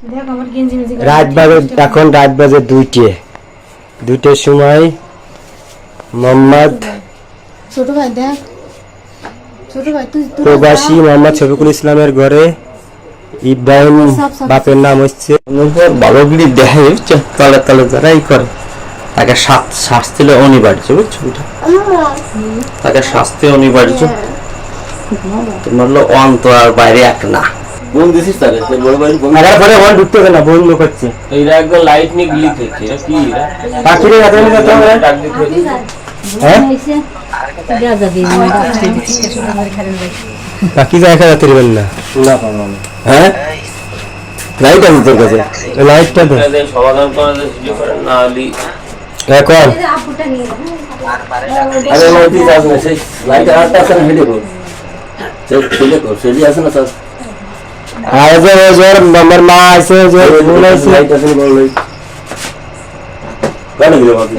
রাত বাজে এখন রাত বাজে 2টার সময় মোহাম্মদ ছোট ভাই দেখ ছোট ভাই তুই প্রবাসী মোহাম্মদ শফিকুল ইসলামের ঘরে ইব্রাহিম বাপের নাম হচ্ছে বাবাগিরি দেহে তলে তলে যারাই করে তাকে শাস্তি অনিবার্য, বুঝছো? তাকে শাস্তি অনিবার্য। তোমার হলো অন্তর আর বাইরে এক না। বোন দিছিস তাহলে বড় ভাই পরে ওখানে ঢুকতে হবে না, বন্ধ করছে। এইরা একদম লাইট নিয়ে গিলি থেকে কি পাখিরে হাতে নিয়ে যেতে হবে। হ্যাঁ বাকি দেখা যেতে পারবেন না। হ্যাঁ লাইট আছে তোর কাছে? লাইটটা তো সমাধান করে না হলি এখন আরে লাইট আছে না, সেই লাইট আটটা আছে না, হেডে কর সেটা কর, সেটি আছে না স্যার? আর যে আমার মা আছে, যে বোন আছে, লাইট আছে না, বড় লাইট কেন গেল বাকি?